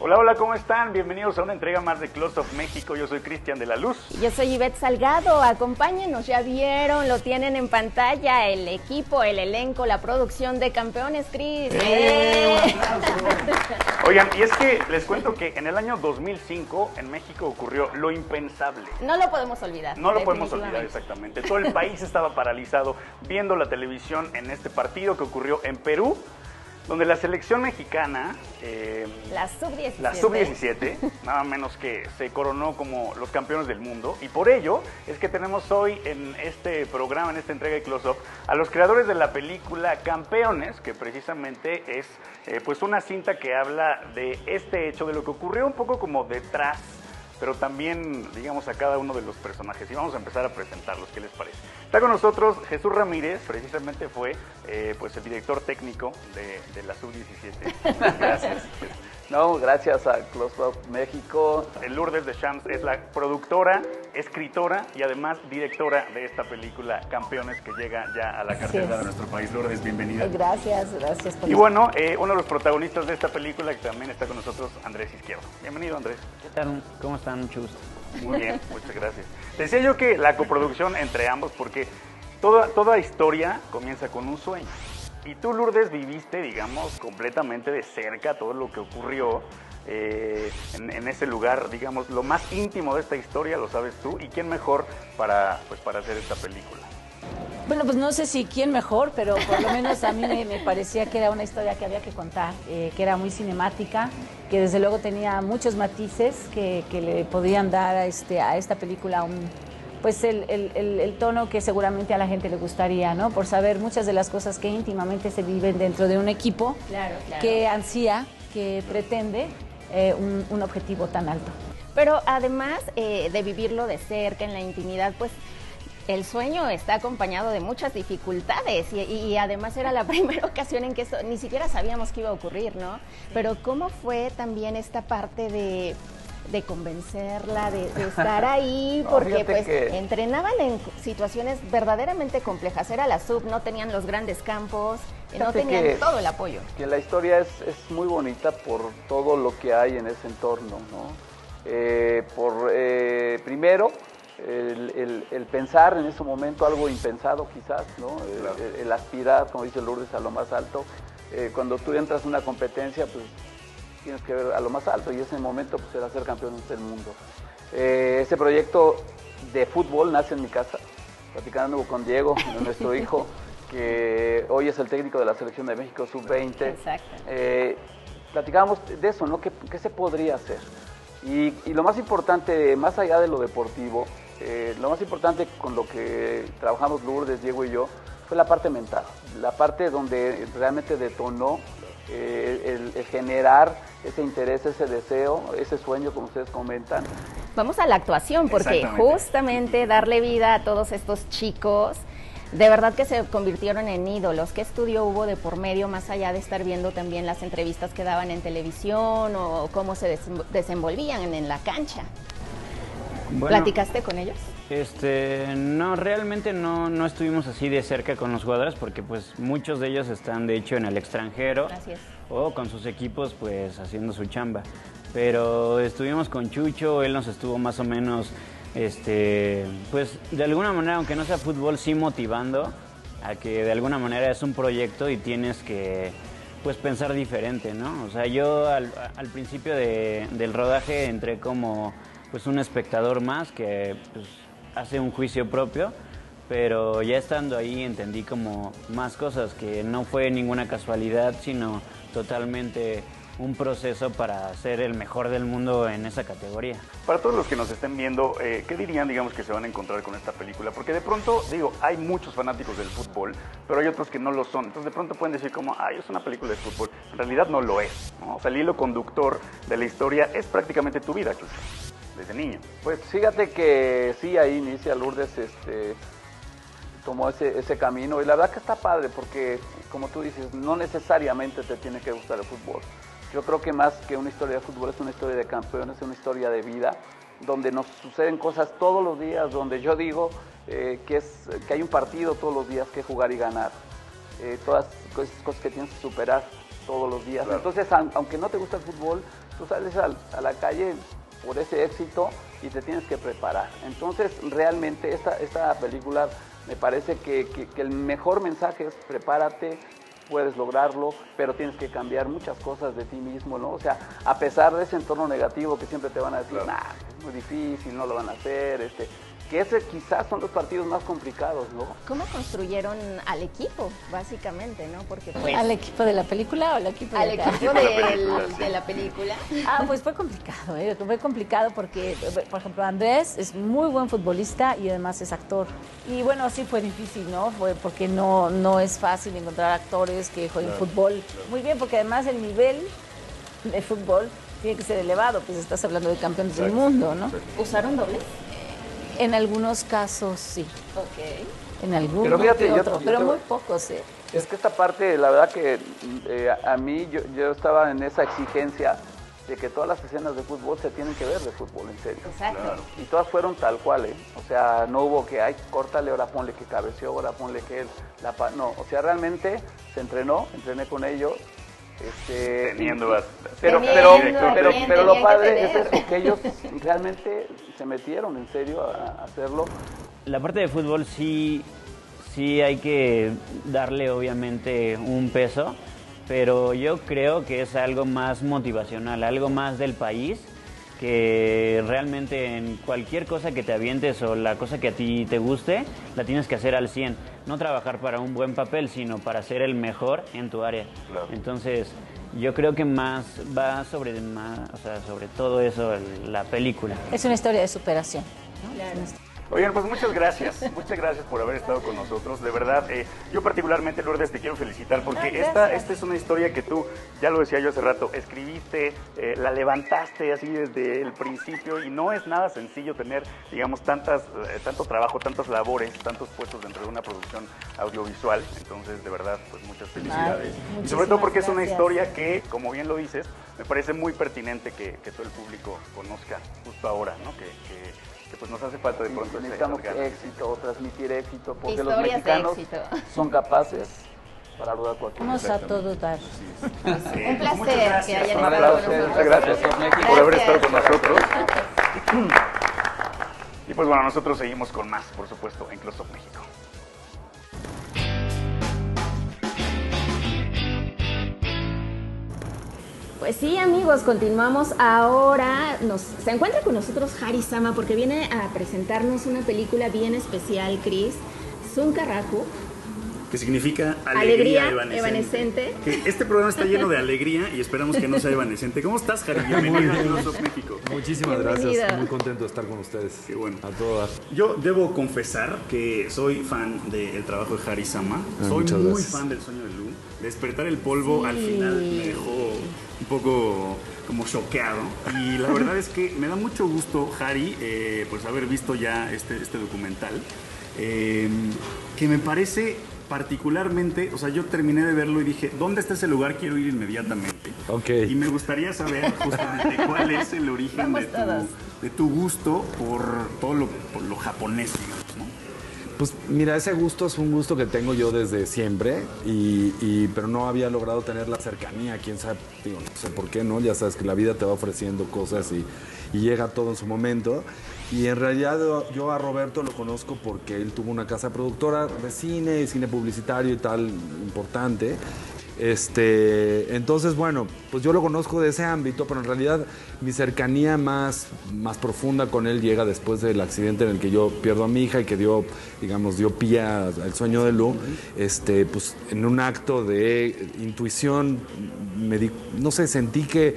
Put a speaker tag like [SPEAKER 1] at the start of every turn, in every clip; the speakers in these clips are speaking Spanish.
[SPEAKER 1] Hola, hola, ¿cómo están? Bienvenidos a una entrega más de Close Up México. Yo soy Cristian de la Luz.
[SPEAKER 2] Y yo soy Ivette Salgado. Acompáñenos, ya vieron, lo tienen en pantalla, el equipo, el elenco, la producción de Campeones, Cris.
[SPEAKER 1] Oigan, y es que les cuento que en el año 2005 en México ocurrió lo impensable.
[SPEAKER 2] No lo podemos olvidar.
[SPEAKER 1] No lo podemos olvidar, exactamente. Todo el país estaba paralizado viendo la televisión en este partido que ocurrió en Perú, donde la selección mexicana,
[SPEAKER 2] la
[SPEAKER 1] sub-17, nada menos que se coronó como los campeones del mundo, y por ello es que tenemos hoy en este programa, en esta entrega de Close Up, a los creadores de la película Campeones, que precisamente es pues una cinta que habla de este hecho, de lo que ocurrió un poco como detrás, pero también, digamos, a cada uno de los personajes. Y vamos a empezar a presentarlos, ¿qué les parece? Está con nosotros Jesús Ramírez, precisamente fue pues el director técnico de la Sub-17. Gracias.
[SPEAKER 3] No, gracias a Close Up México.
[SPEAKER 1] Lourdes Deschamps es la productora, escritora y además directora de esta película Campeones, que llega ya a la cartelera de nuestro país. Lourdes, bienvenida.
[SPEAKER 4] Gracias por
[SPEAKER 1] Y bueno, uno de los protagonistas de esta película que también está con nosotros, Andrés Izquierdo. Bienvenido, Andrés.
[SPEAKER 5] ¿Qué tal? ¿Cómo están? Mucho gusto.
[SPEAKER 1] Muy bien, muchas gracias. Decía yo que la coproducción entre ambos, porque toda historia comienza con un sueño. Y tú, Lourdes, viviste, digamos, completamente de cerca todo lo que ocurrió en ese lugar, digamos, lo más íntimo de esta historia lo sabes tú. ¿Y quién mejor para hacer esta película?
[SPEAKER 4] Bueno, pues no sé si quién mejor, pero por lo menos a mí me parecía que era una historia que había que contar, que era muy cinemática, que desde luego tenía muchos matices que le podían dar a esta película pues el tono que seguramente a la gente le gustaría, ¿no? Por saber muchas de las cosas que íntimamente se viven dentro de un equipo que ansía, que pretende un objetivo tan alto.
[SPEAKER 2] Pero además de vivirlo de cerca, en la intimidad, pues el sueño está acompañado de muchas dificultades y además era la primera ocasión en que eso ni siquiera sabíamos que iba a ocurrir, ¿no? Pero ¿cómo fue también esta parte de convencerla, de estar ahí? Porque pues entrenaban en situaciones verdaderamente complejas. Era la sub, no tenían los grandes campos, no tenían todo el apoyo.
[SPEAKER 3] Que la historia es muy bonita por todo lo que hay en ese entorno, ¿no? Primero, el pensar en ese momento algo impensado quizás, ¿no? Claro. El aspirar, como dice Lourdes, a lo más alto. Cuando tú entras en una competencia, pues tienes que ver a lo más alto, y ese momento pues era ser campeones del mundo. Ese proyecto de fútbol nace en mi casa, platicando con Diego, nuestro hijo, que hoy es el técnico de la Selección de México Sub-20.
[SPEAKER 2] Exacto.
[SPEAKER 3] Platicábamos de eso, ¿no? ¿Qué se podría hacer? Y lo más importante, más allá de lo deportivo, lo más importante con lo que trabajamos Lourdes, Diego y yo, fue la parte mental, la parte donde realmente detonó el generar ese interés, ese deseo, ese sueño, como ustedes comentan.
[SPEAKER 2] Vamos a la actuación, porque justamente darle vida a todos estos chicos, de verdad que se convirtieron en ídolos. ¿Qué estudio hubo de por medio, más allá de estar viendo también las entrevistas que daban en televisión o cómo se desenvolvían en la cancha? Bueno, ¿platicaste con ellos?
[SPEAKER 5] No, realmente no estuvimos así de cerca con los jugadores, porque pues muchos de ellos están de hecho en el extranjero.
[SPEAKER 2] Así es.
[SPEAKER 5] O con sus equipos pues haciendo su chamba. Pero estuvimos con Chucho, él nos estuvo más o menos, pues de alguna manera, aunque no sea fútbol, sí motivando a que de alguna manera es un proyecto y tienes que pues pensar diferente, ¿no? O sea, yo al principio del rodaje entré como pues un espectador más que pues hace un juicio propio, pero ya estando ahí entendí como más cosas, que no fue ninguna casualidad, sino totalmente un proceso para ser el mejor del mundo en esa categoría.
[SPEAKER 1] Para todos los que nos estén viendo, ¿qué dirían, digamos, que se van a encontrar con esta película? Porque de pronto, digo, hay muchos fanáticos del fútbol, pero hay otros que no lo son. Entonces de pronto pueden decir como, ay, es una película de fútbol. En realidad no lo es, ¿no? O sea, el hilo conductor de la historia es prácticamente tu vida, Chucho, desde niño.
[SPEAKER 3] Pues fíjate que sí, ahí inicia Lourdes, tomó ese camino, y la verdad que está padre, porque como tú dices, no necesariamente te tiene que gustar el fútbol. Yo creo que más que una historia de fútbol es una historia de campeones, es una historia de vida, donde nos suceden cosas todos los días, donde yo digo que hay un partido todos los días que jugar y ganar. todas esas cosas que tienes que superar todos los días.
[SPEAKER 1] Claro.
[SPEAKER 3] Entonces, aunque no te gusta el fútbol, tú sales a la calle por ese éxito y te tienes que preparar. Entonces, realmente esta película me parece que el mejor mensaje es prepárate, puedes lograrlo, pero tienes que cambiar muchas cosas de ti mismo, ¿no? O sea, a pesar de ese entorno negativo que siempre te van a decir,
[SPEAKER 1] Claro.
[SPEAKER 3] nah, es muy difícil, no lo van a hacer, que ese quizás son los partidos más complicados, ¿no?
[SPEAKER 2] ¿Cómo construyeron al equipo, básicamente, no? Porque pues,
[SPEAKER 4] ¿Al equipo de la película o al equipo
[SPEAKER 2] al
[SPEAKER 4] de acá?
[SPEAKER 2] equipo
[SPEAKER 1] de la película, sí.
[SPEAKER 2] de la película.
[SPEAKER 4] Pues fue complicado porque, por ejemplo, Andrés es muy buen futbolista y además es actor. Y bueno, sí fue difícil, ¿no? Fue porque no es fácil encontrar actores que jueguen fútbol muy bien, porque además el nivel de fútbol tiene que ser elevado, pues estás hablando de campeones del mundo, ¿no?
[SPEAKER 2] ¿Usaron dobles?
[SPEAKER 4] En algunos casos sí,
[SPEAKER 2] Ok.
[SPEAKER 4] en algunos
[SPEAKER 3] Pero fíjate,
[SPEAKER 4] pero muy pocos, ¿eh?
[SPEAKER 3] Es que esta parte, la verdad que a mí, yo estaba en esa exigencia de que todas las escenas de fútbol se tienen que ver de fútbol, en serio.
[SPEAKER 2] Exacto.
[SPEAKER 1] Claro.
[SPEAKER 3] Y todas fueron tal cual, ¿eh? O sea, no hubo que, ay, córtale, ahora ponle que cabeceó, ahora ponle que él, no, o sea, realmente se entrené con ellos.
[SPEAKER 1] Teniendo
[SPEAKER 3] Pero
[SPEAKER 2] Teniendo,
[SPEAKER 3] lo
[SPEAKER 2] tenían
[SPEAKER 3] padre
[SPEAKER 2] que
[SPEAKER 3] es
[SPEAKER 2] tener.
[SPEAKER 3] eso, que ellos realmente se metieron en serio a hacerlo.
[SPEAKER 5] La parte de fútbol sí hay que darle obviamente un peso, pero yo creo que es algo más motivacional, algo más del país, que realmente en cualquier cosa que te avientes o la cosa que a ti te guste, la tienes que hacer al 100. No trabajar para un buen papel, sino para ser el mejor en tu área.
[SPEAKER 1] Claro.
[SPEAKER 5] Entonces, yo creo que más va sobre todo eso la película.
[SPEAKER 4] Es una historia de superación, ¿no?
[SPEAKER 2] Claro.
[SPEAKER 1] Oigan, pues muchas gracias por haber estado con nosotros, de verdad. Yo particularmente, Lourdes, te quiero felicitar porque esta es una historia que tú, ya lo decía yo hace rato, escribiste, la levantaste así desde el principio y no es nada sencillo tener, digamos, tanto trabajo, tantas labores, tantos puestos dentro de una producción audiovisual. Entonces, de verdad, pues muchas felicidades. Y sobre todo porque es una
[SPEAKER 4] gracias.
[SPEAKER 1] historia que, como bien lo dices, me parece muy pertinente que todo el público conozca justo ahora, ¿no? Que pues nos hace falta de pronto
[SPEAKER 3] Necesitamos
[SPEAKER 1] esas ganas.
[SPEAKER 3] éxito, transmitir éxito, porque los
[SPEAKER 2] Historias de
[SPEAKER 3] mexicanos
[SPEAKER 2] éxito.
[SPEAKER 3] son capaces para lograr cualquier
[SPEAKER 4] Vamos
[SPEAKER 3] cosa.
[SPEAKER 4] a todo dar.
[SPEAKER 2] Un placer
[SPEAKER 1] Muchas gracias.
[SPEAKER 2] que hayan
[SPEAKER 3] Un
[SPEAKER 2] estado
[SPEAKER 3] aplauso,
[SPEAKER 2] con nosotros.
[SPEAKER 3] muchas gracias, México,
[SPEAKER 1] por haber
[SPEAKER 2] Gracias.
[SPEAKER 1] estado con nosotros. Y pues bueno, nosotros seguimos con más, por supuesto, en Close Up México.
[SPEAKER 2] Pues sí, amigos, continuamos ahora. Se encuentra con nosotros Hari Sama porque viene a presentarnos una película bien especial, Chris. Zuncaraku.
[SPEAKER 6] Que significa
[SPEAKER 2] Alegría
[SPEAKER 6] alegría
[SPEAKER 2] evanescente.
[SPEAKER 6] Que este programa está lleno de alegría y esperamos que no sea evanescente. ¿Cómo estás, Jari? Bienvenido a Close Up México.
[SPEAKER 7] Muchísimas
[SPEAKER 2] Bienvenido.
[SPEAKER 7] gracias, muy contento de estar con ustedes.
[SPEAKER 6] Qué bueno.
[SPEAKER 7] A todo dar.
[SPEAKER 6] Yo debo confesar que soy fan del trabajo de Hari Sama. Soy
[SPEAKER 7] muchas
[SPEAKER 6] muy
[SPEAKER 7] gracias.
[SPEAKER 6] fan del Sueño de Lu. Despertar el polvo al final me dejó un poco como choqueado. Y la verdad es que me da mucho gusto, Hari, pues haber visto ya este documental. Que me parece particularmente, o sea, yo terminé de verlo y dije, ¿dónde está ese lugar? Quiero ir inmediatamente.
[SPEAKER 7] Ok.
[SPEAKER 6] Y me gustaría saber justamente cuál es el origen de tu gusto por todo por lo japonés, digamos, ¿no?
[SPEAKER 7] Pues mira, ese gusto es un gusto que tengo yo desde siempre, pero no había logrado tener la cercanía, quién sabe, digo, no sé por qué, ¿no? Ya sabes que la vida te va ofreciendo cosas y llega todo en su momento. Y en realidad yo a Roberto lo conozco porque él tuvo una casa productora de cine publicitario y tal, importante. Entonces, bueno, pues yo lo conozco de ese ámbito, pero en realidad mi cercanía más profunda con él llega después del accidente en el que yo pierdo a mi hija y que dio pie al Sueño de Lu. Pues en un acto de intuición, no sé, sentí que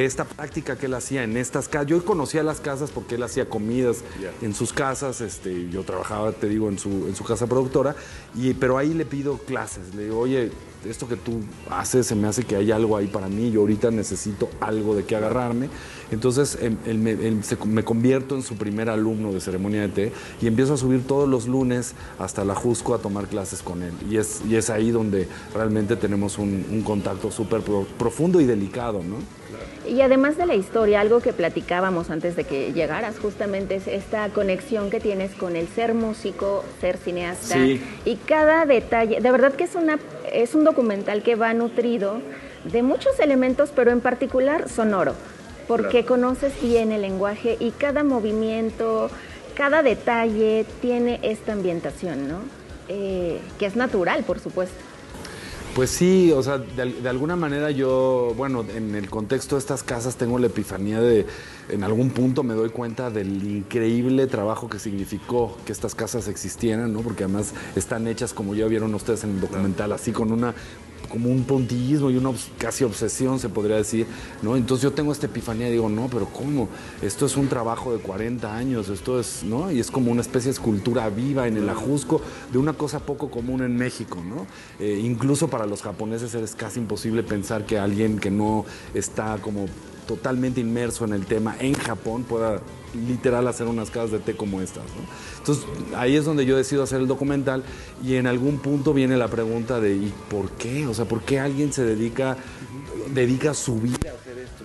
[SPEAKER 7] esta práctica que él hacía en estas casas, yo conocía las casas porque él hacía comidas en sus casas, yo trabajaba, te digo, en su casa productora, pero ahí le pido clases, le digo, oye, esto que tú haces, se me hace que hay algo ahí para mí, yo ahorita necesito algo de qué agarrarme. Entonces me convierto en su primer alumno de ceremonia de té y empiezo a subir todos los lunes hasta la Jusco a tomar clases con él. Y es ahí donde realmente tenemos un contacto súper profundo y delicado, ¿no?
[SPEAKER 2] Y además de la historia, algo que platicábamos antes de que llegaras, justamente es esta conexión que tienes con el ser músico, ser cineasta.
[SPEAKER 7] Sí.
[SPEAKER 2] Y cada detalle, de verdad que es una es un documental que va nutrido de muchos elementos, pero en particular sonoro, porque conoces bien el lenguaje y cada movimiento, cada detalle tiene esta ambientación, ¿no? Que es natural, por supuesto.
[SPEAKER 7] Pues sí, o sea, de alguna manera yo, bueno, en el contexto de estas casas tengo la epifanía de, en algún punto me doy cuenta del increíble trabajo que significó que estas casas existieran, ¿no? Porque además están hechas, como ya vieron ustedes en el documental, así con como un puntillismo y una casi obsesión, se podría decir, ¿no? Entonces yo tengo esta epifanía y digo, no, pero ¿cómo? Esto es un trabajo de 40 años, esto es, ¿no? Y es como una especie de escultura viva en el Ajusco de una cosa poco común en México, ¿no? Incluso para los japoneses es casi imposible pensar que alguien que no está como totalmente inmerso en el tema en Japón pueda literal hacer unas casas de té como estas, ¿no? Entonces ahí es donde yo decido hacer el documental y en algún punto viene la pregunta de ¿y por qué? O sea, ¿por qué alguien se dedica su vida a hacer esto?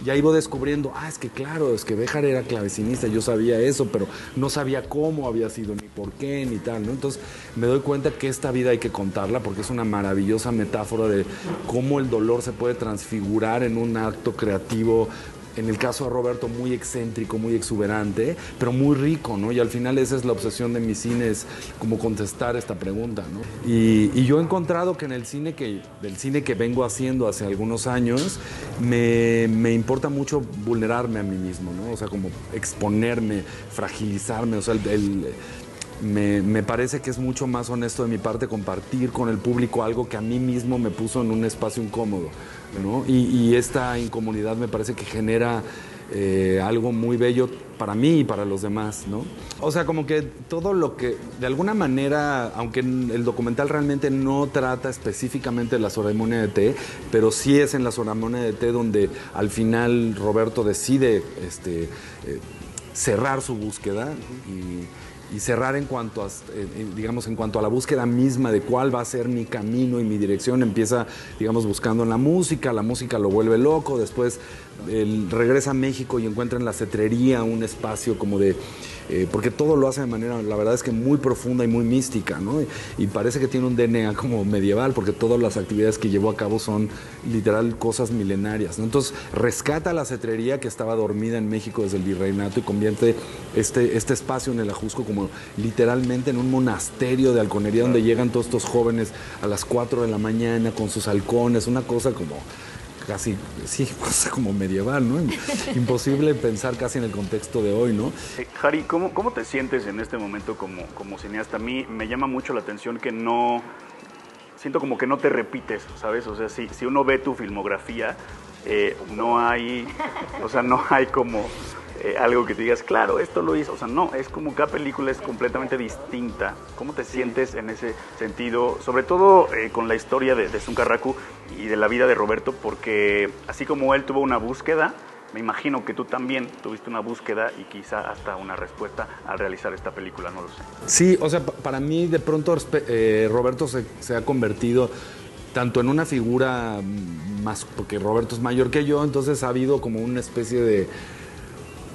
[SPEAKER 7] Y ahí voy descubriendo, es que claro, es que Béjar era clavecinista, yo sabía eso, pero no sabía cómo había sido, ni por qué, ni tal, ¿no? Entonces me doy cuenta que esta vida hay que contarla porque es una maravillosa metáfora de cómo el dolor se puede transfigurar en un acto creativo. En el caso de Roberto, muy excéntrico, muy exuberante, pero muy rico, ¿no? Y al final esa es la obsesión de mi cine, es como contestar esta pregunta, ¿no? Y yo he encontrado que en del cine que vengo haciendo hace algunos años, me importa mucho vulnerarme a mí mismo, ¿no? O sea, como exponerme, fragilizarme, o sea, me parece que es mucho más honesto de mi parte compartir con el público algo que a mí mismo me puso en un espacio incómodo, ¿no? Y esta incomodidad me parece que genera algo muy bello para mí y para los demás, ¿no? O sea, como que todo lo que, de alguna manera, aunque el documental realmente no trata específicamente de la ceremonia de té, pero sí es en la ceremonia de té donde al final Roberto decide cerrar su búsqueda y cerrar en cuanto a, digamos, en cuanto a la búsqueda misma de cuál va a ser mi camino y mi dirección. Empieza, digamos, buscando en la música lo vuelve loco, después él regresa a México y encuentra en la cetrería un espacio como de... porque todo lo hace de manera, la verdad es que muy profunda y muy mística, ¿no? Y parece que tiene un DNA como medieval, porque todas las actividades que llevó a cabo son literal cosas milenarias, ¿no? Entonces rescata la cetrería que estaba dormida en México desde el virreinato y convierte este espacio en el Ajusco como literalmente en un monasterio de halconería donde llegan todos estos jóvenes a las 4 de la mañana con sus halcones, una cosa como... casi, sí, cosa como medieval, ¿no? Imposible pensar casi en el contexto de hoy, ¿no?
[SPEAKER 1] Jari, ¿cómo te sientes en este momento como cineasta? A mí me llama mucho la atención que no... Siento como que no te repites, ¿sabes? O sea, si uno ve tu filmografía, no hay como... algo que te digas, claro, esto lo hizo. O sea, no, es como cada película es completamente distinta. ¿Cómo te sientes en ese sentido? Sobre todo con la historia de Zuncarraku y de la vida de Roberto, porque así como él tuvo una búsqueda, me imagino que tú también tuviste una búsqueda y quizá hasta una respuesta al realizar esta película, no lo sé.
[SPEAKER 7] Sí, o sea, para mí de pronto Roberto se ha convertido tanto en una figura más, porque Roberto es mayor que yo, entonces ha habido como una especie de...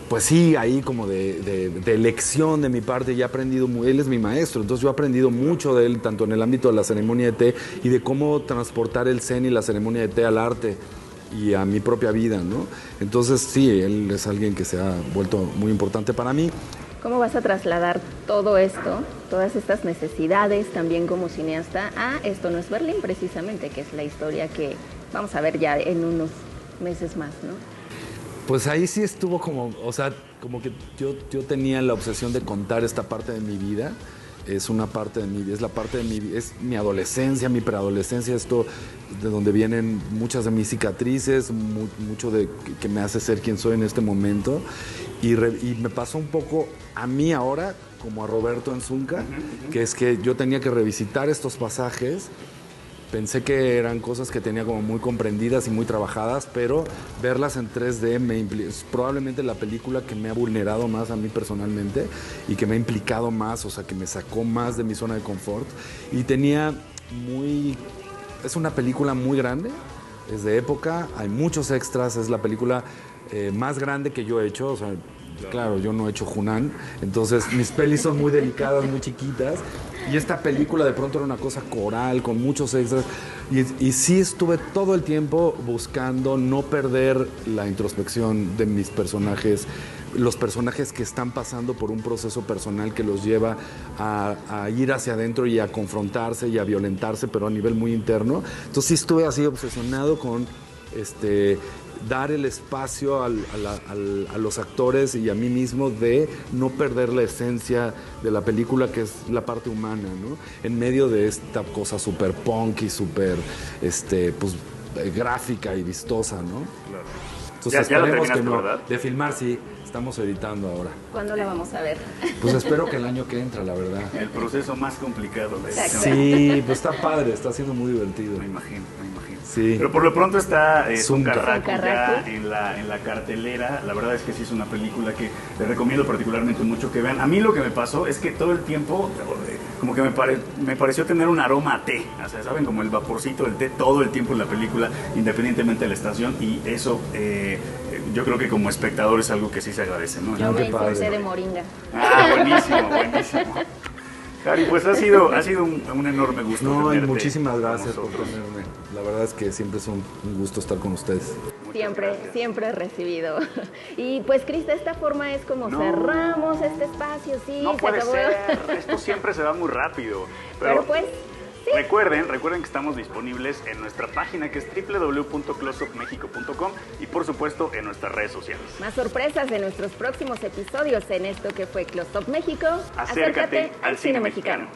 [SPEAKER 7] Pues sí, ahí como de lección de mi parte, y he aprendido él es mi maestro, entonces yo he aprendido mucho de él, tanto en el ámbito de la ceremonia de té y de cómo transportar el zen y la ceremonia de té al arte y a mi propia vida, ¿no? Entonces sí, él es alguien que se ha vuelto muy importante para mí.
[SPEAKER 2] ¿Cómo vas a trasladar todo esto, todas estas necesidades también como cineasta a Esto no es Berlín, precisamente, que es la historia que vamos a ver ya en unos meses más, ¿no?
[SPEAKER 7] Pues ahí sí estuvo como, o sea, como que yo tenía la obsesión de contar esta parte de mi vida. Es una parte de mi vida, es la parte de mi vida, es mi adolescencia, mi preadolescencia, esto de donde vienen muchas de mis cicatrices, mucho de que me hace ser quien soy en este momento. Y me pasó un poco a mí ahora, como a Roberto en Zunca, que es que yo tenía que revisitar estos pasajes. Pensé que eran cosas que tenía como muy comprendidas y muy trabajadas, pero verlas en 3D es probablemente la película que me ha vulnerado más a mí personalmente y que me ha implicado más, o sea, que me sacó más de mi zona de confort. Y es una película muy grande, es de época, hay muchos extras, es la película más grande que yo he hecho, o sea, claro, yo no he hecho Hunan, entonces mis pelis son muy delicadas, muy chiquitas, Y esta película de pronto era una cosa coral, con muchos extras. Y sí estuve todo el tiempo buscando no perder la introspección de mis personajes, los personajes que están pasando por un proceso personal que los lleva a ir hacia adentro y a confrontarse y a violentarse, pero a nivel muy interno. Entonces sí estuve así obsesionado con dar el espacio a los actores y a mí mismo de no perder la esencia de la película, que es la parte humana, ¿no? En medio de esta cosa súper punk y súper gráfica y vistosa, ¿no?
[SPEAKER 6] Claro.
[SPEAKER 7] Entonces
[SPEAKER 6] Ya lo
[SPEAKER 7] esperemos que
[SPEAKER 6] terminaste, ¿verdad?
[SPEAKER 7] de filmar, sí. Estamos editando ahora.
[SPEAKER 2] ¿Cuándo la vamos a ver?
[SPEAKER 7] Pues espero que el año que entra, la verdad.
[SPEAKER 6] El proceso más complicado de
[SPEAKER 2] Exacto.
[SPEAKER 7] Sí, pues está padre, está siendo muy divertido.
[SPEAKER 6] Me imagino.
[SPEAKER 7] Sí.
[SPEAKER 6] Pero por lo pronto está
[SPEAKER 7] Zunca.
[SPEAKER 6] Zuncarracu ya
[SPEAKER 2] Zuncarracu.
[SPEAKER 6] en la cartelera. La verdad es que sí es una película que les recomiendo particularmente mucho que vean. A mí lo que me pasó es que todo el tiempo, como que me pareció tener un aroma a té. O sea, ¿saben? Como el vaporcito del té todo el tiempo en la película, independientemente de la estación. Y eso, yo creo que como espectador es algo que sí se agradece, ¿no?
[SPEAKER 2] Yo me hice
[SPEAKER 7] padre.
[SPEAKER 2] un té de moringa.
[SPEAKER 6] Ah, buenísimo. Jari, pues ha sido un enorme gusto.
[SPEAKER 7] No, y
[SPEAKER 6] tenerte
[SPEAKER 7] muchísimas
[SPEAKER 6] con
[SPEAKER 7] gracias por
[SPEAKER 6] nosotros.
[SPEAKER 7] tenerme. La verdad es que siempre es un gusto estar con ustedes.
[SPEAKER 2] Siempre he recibido. Y pues, Cris, de esta forma es como
[SPEAKER 1] No.
[SPEAKER 2] cerramos este espacio, sí,
[SPEAKER 1] No
[SPEAKER 2] se
[SPEAKER 1] puede
[SPEAKER 2] acabó.
[SPEAKER 1] ser, esto siempre se va muy rápido.
[SPEAKER 2] Pero pues, sí.
[SPEAKER 1] Recuerden que estamos disponibles en nuestra página que es www.closeupmexico.com y por supuesto en nuestras redes sociales.
[SPEAKER 2] Más sorpresas en nuestros próximos episodios en esto que fue Close Up México.
[SPEAKER 1] Acércate al cine mexicano.